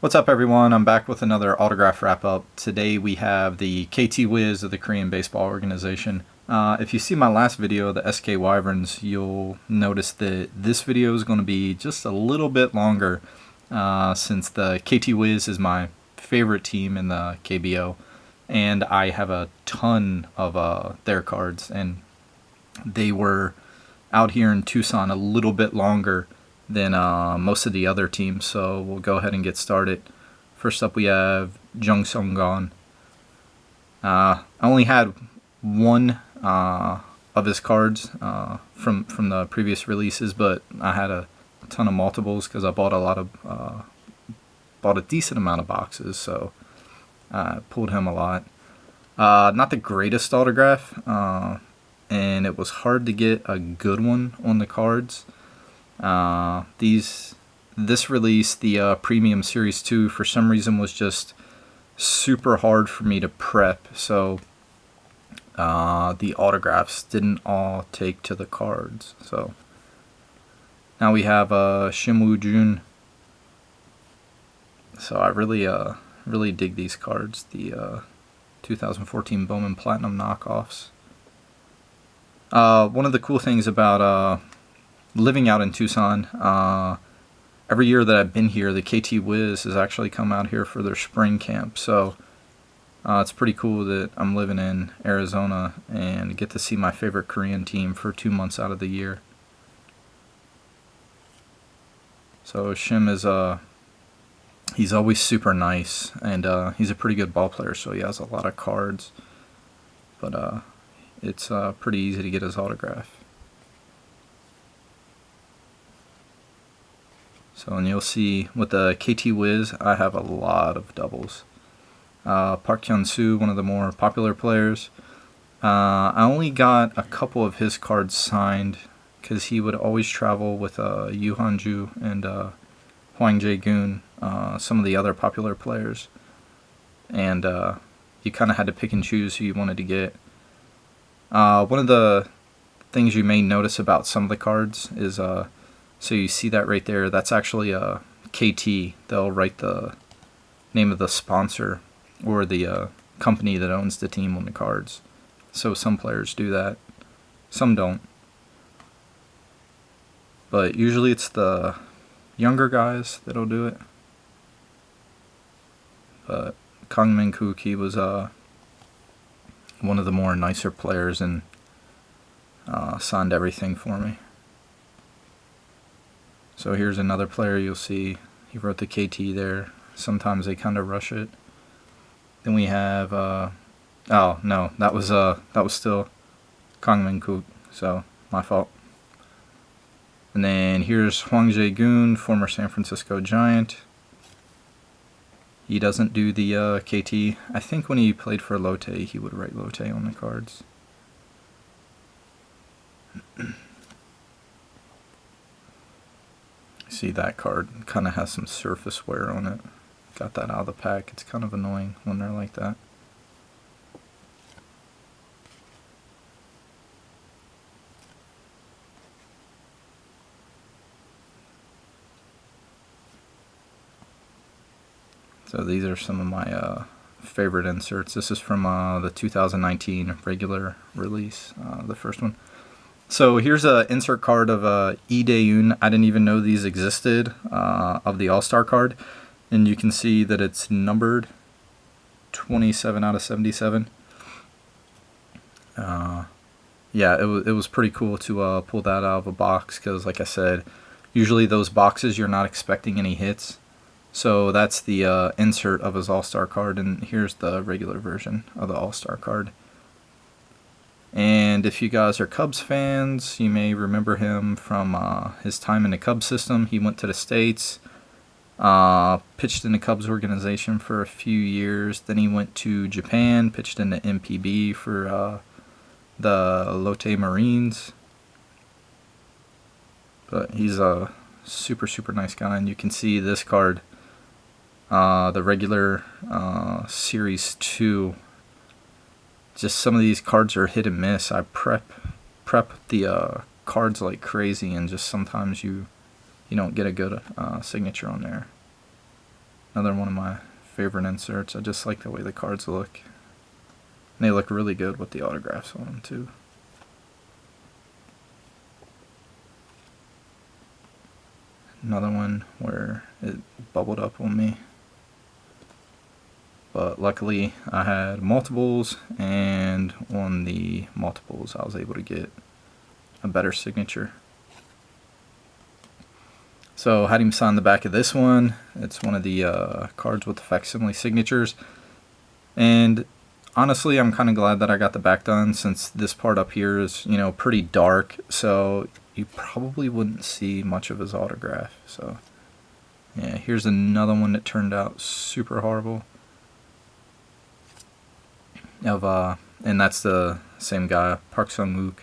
What's up, everyone? I'm back with another autograph wrap-up. Today we have the KT Wiz of the Korean Baseball Organization. If you see my last video, the SK Wyverns, you'll notice that this video is going to be just a little bit longer since the KT Wiz is my favorite team in the KBO, and I have a ton of their cards, and they were out here in Tucson a little bit longer than most of the other teams, so we'll go ahead and get started. First up, we have Jang Sung-gon. I only had one of his cards from the previous releases, but I had a ton of multiples because I bought a decent amount of boxes, so I pulled him a lot. Not the greatest autograph, and it was hard to get a good one on the cards. This release, the Premium Series 2, for some reason was just super hard for me to prep, so the autographs didn't all take to the cards. So now we have Shim Woo-jun. So I really dig these cards, the 2014 Bowman Platinum knockoffs. One of the cool things about living out in Tucson, every year that I've been here, the KT Wiz has actually come out here for their spring camp. So it's pretty cool that I'm living in Arizona and get to see my favorite Korean team for 2 months out of the year. So Shim is he's always super nice, and he's a pretty good ball player, so he has a lot of cards. But it's pretty easy to get his autograph. So, and you'll see with the KT Wiz, I have a lot of doubles. Park Hyun-soo, one of the more popular players. I only got a couple of his cards signed because he would always travel with Yoo Han-ju and Hwang Jae-gun, some of the other popular players. And you kind of had to pick and choose who you wanted to get. One of the things you may notice about some of the cards is so you see that right there, that's actually a KT. They'll write the name of the sponsor or the company that owns the team on the cards. So some players do that, some don't. But usually it's the younger guys that'll do it. But Kang Min-kook, he was one of the more nicer players and signed everything for me. So here's another player you'll see. He wrote the KT there. Sometimes they kind of rush it. Then we have oh no, that was still Kang Min-kook, so my fault. And then here's Hwang Jae-gun, former San Francisco Giant. He doesn't do the KT. I think when he played for Lotte, he would write Lotte on the cards. See, that card kind of has some surface wear on it. Got that out of the pack. It's kind of annoying when they're like that. So these are some of my favorite inserts. This is from the 2019 regular release, the first one. So here's an insert card of Lee Dae-yoon. I didn't even know these existed, of the All-Star card. And you can see that it's numbered 27 out of 77. Yeah, it was pretty cool to pull that out of a box because, like I said, usually those boxes you're not expecting any hits. So that's the insert of his All-Star card, and here's the regular version of the All-Star card. And if you guys are Cubs fans, you may remember him from his time in the Cubs system. He went to the States, pitched in the Cubs organization for a few years. Then he went to Japan, pitched in the MPB for the Lotte Marines. But he's a super, super nice guy, and you can see this card, the regular Series 2. Just some of these cards are hit and miss. I prep the cards like crazy, and just sometimes you don't get a good signature on there. Another one of my favorite inserts. I just like the way the cards look. And they look really good with the autographs on them too. Another one where it bubbled up on me. But luckily I had multiples, and on the multiples I was able to get a better signature. So I had him sign the back of this one. It's one of the cards with the facsimile signatures. And honestly, I'm kind of glad that I got the back done, since this part up here is, you know, pretty dark. So you probably wouldn't see much of his autograph. So yeah, here's another one that turned out super horrible. And that's the same guy, Park Sung-wook.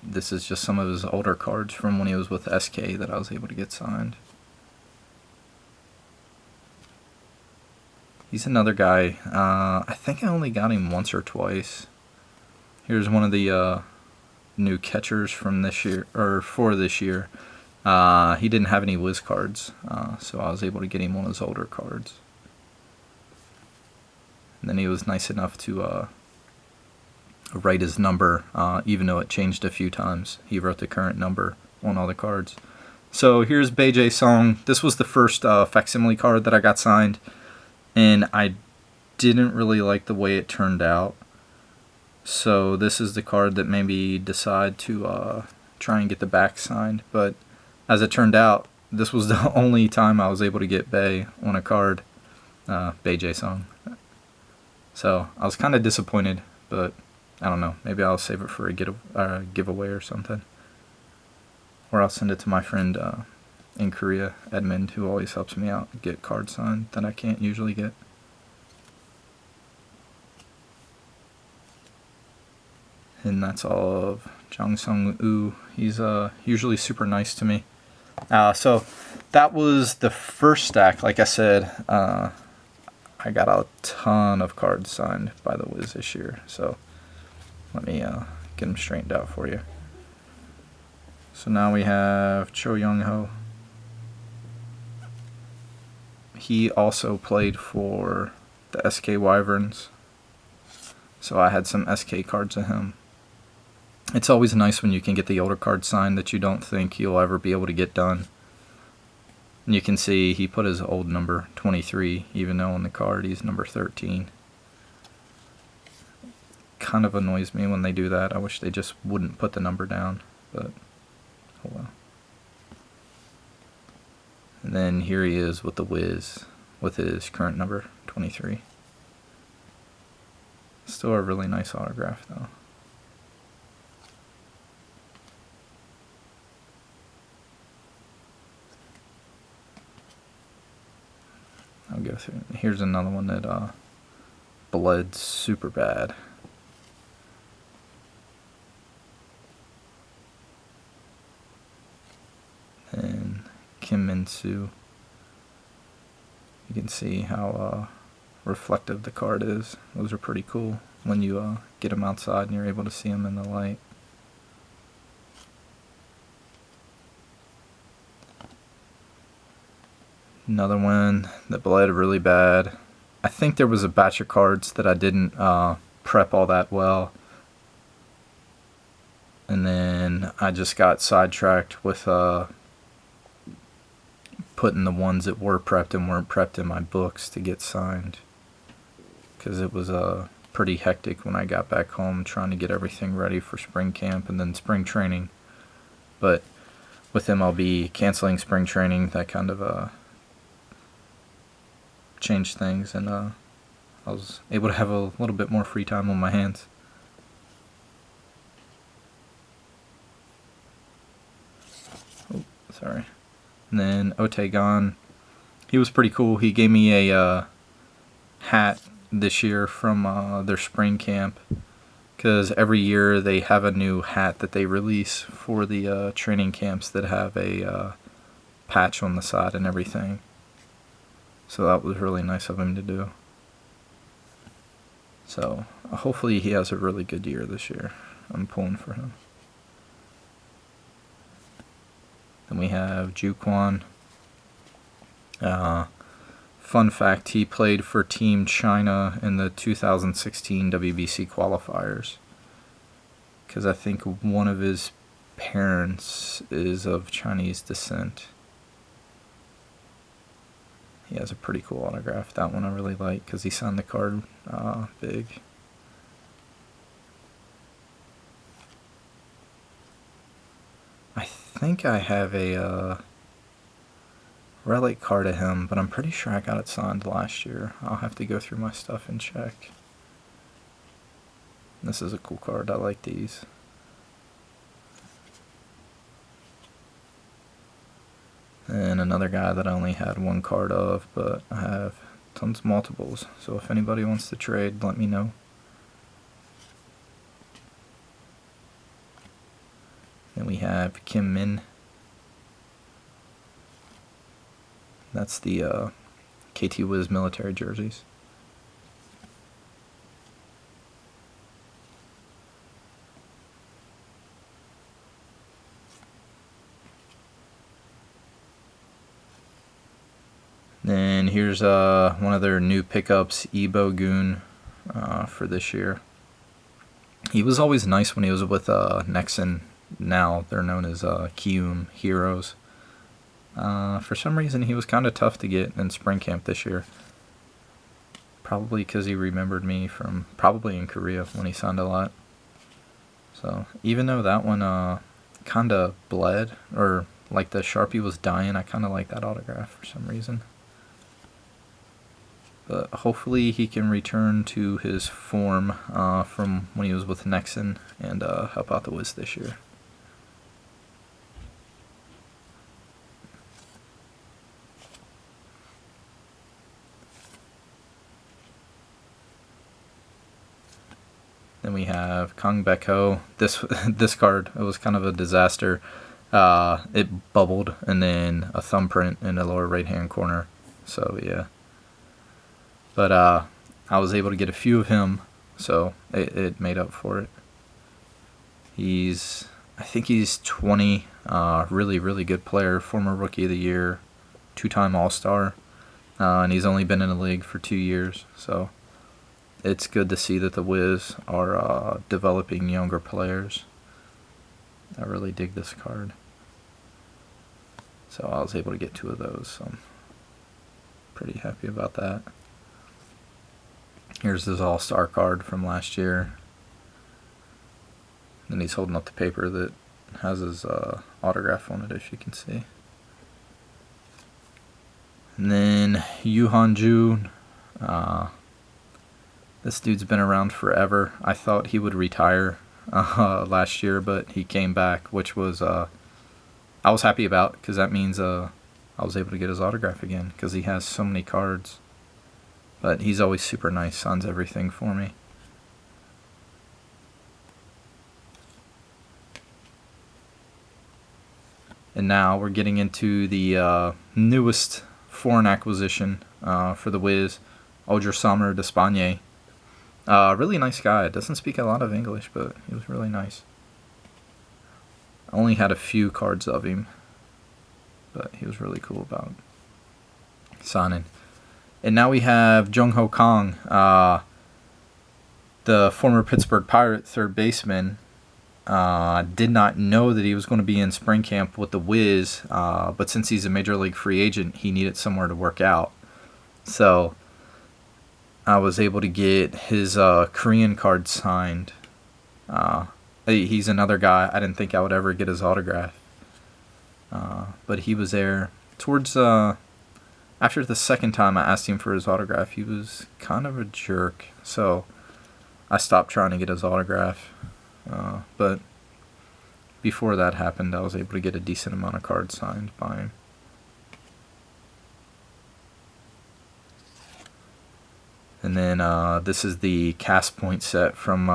This is just some of his older cards from when he was with SK that I was able to get signed. He's another guy. I think I only got him once or twice. Here's one of the new catchers from this year, or for this year. He didn't have any Wiz cards, so I was able to get him one of his older cards. And then he was nice enough to write his number, even though it changed a few times. He wrote the current number on all the cards. So here's Beco Song. This was the first facsimile card that I got signed, and I didn't really like the way it turned out. So this is the card that made me decide to try and get the back signed. But as it turned out, this was the only time I was able to get Bay on a card, Beco Song. So I was kind of disappointed, but I don't know. Maybe I'll save it for a giveaway or something. Or I'll send it to my friend in Korea, Edmund, who always helps me out get cards signed that I can't usually get. And that's all of Jang Sung-woo. He's usually super nice to me. So that was the first stack. Like I said, I got a ton of cards signed by the Wiz this year. So let me get them straightened out for you. So now we have Cho Yong Ho. He also played for the SK Wyverns. So I had some SK cards of him. It's always nice when you can get the older cards signed that you don't think you'll ever be able to get done. And you can see he put his old number 23, even though on the card he's number 13. Kind of annoys me when they do that. I wish they just wouldn't put the number down, but oh well. And then here he is with the Wiz, with his current number 23. Still a really nice autograph though. I'll go through. Here's another one that bled super bad. And Kim Min-soo. You can see how reflective the card is. Those are pretty cool when you get them outside and you're able to see them in the light. Another one that bled really bad. I think there was a batch of cards that I didn't prep all that well. And then I just got sidetracked with putting the ones that were prepped and weren't prepped in my books to get signed. Because it was pretty hectic when I got back home trying to get everything ready for spring camp and then spring training. But with MLB canceling spring training, that kind of changed things, and I was able to have a little bit more free time on my hands. Oh, sorry. And then Otagon, he was pretty cool. He gave me a hat this year from their spring camp, because every year they have a new hat that they release for the training camps that have a patch on the side and everything. So that was really nice of him to do. So hopefully he has a really good year this year. I'm pulling for him. Then we have Jus Quan. Fun fact, he played for Team China in the 2016 WBC qualifiers. Because I think one of his parents is of Chinese descent. He has a pretty cool autograph. That one I really like because he signed the card big. I think I have a relic card of him, but I'm pretty sure I got it signed last year. I'll have to go through my stuff and check. This is a cool card. I like these. And another guy that I only had one card of, but I have tons of multiples. So if anybody wants to trade, let me know. Then we have Kim Min. That's the KT Wiz military jerseys. Then here's one of their new pickups, Ebo Goon, for this year. He was always nice when he was with Nexon. Now they're known as Kium Heroes. For some reason he was kind of tough to get in spring camp this year. Probably because he remembered me from probably in Korea when he signed a lot. So even though that one kind of bled, or like the Sharpie was dying, I kind of like that autograph for some reason. But hopefully he can return to his form from when he was with Nexon and help out the Wiz this year. Then we have Kong Beco. This card, it was kind of a disaster. It bubbled and then a thumbprint in the lower right hand corner. So yeah. But I was able to get a few of him, so it made up for it. I think he's 20, really good player, former Rookie of the Year, 2-time All-Star, and he's only been in the league for 2 years, so it's good to see that the Wiz are developing younger players. I really dig this card. So I was able to get 2 of those, so I'm pretty happy about that. Here's his All-Star card from last year. And he's holding up the paper that has his autograph on it, if you can see. And then Yu Hanju. This dude's been around forever. I thought he would retire last year, but he came back, which was I was happy about, because that means I was able to get his autograph again, because he has so many cards. But he's always super nice, signs everything for me. And now we're getting into the newest foreign acquisition for the Wiz, Odrsamer d'Espagne. Really nice guy. Doesn't speak a lot of English, but he was really nice. I only had a few cards of him, but he was really cool about signing. And now we have Jung Ho Kang, the former Pittsburgh Pirate third baseman. Did not know that he was going to be in spring camp with the Wiz, but since he's a major league free agent, he needed somewhere to work out. So I was able to get his Korean card signed. He's another guy I didn't think I would ever get his autograph, but he was there towards after the second time I asked him for his autograph. He was kind of a jerk, so I stopped trying to get his autograph. But before that happened, I was able to get a decent amount of cards signed by him. And then this is the cast point set from,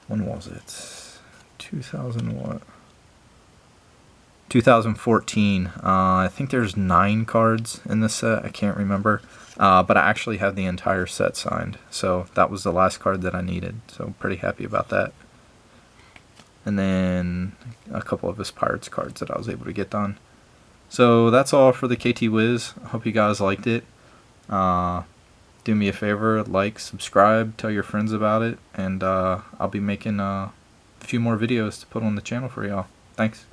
when was it? 2014. I think there's 9 cards in this set. I can't remember. But I actually have the entire set signed. So that was the last card that I needed. So I'm pretty happy about that. And then a couple of his Pirates cards that I was able to get done. So that's all for the KT Wiz. I hope you guys liked it. Do me a favor, like, subscribe, tell your friends about it, and I'll be making a few more videos to put on the channel for y'all. Thanks.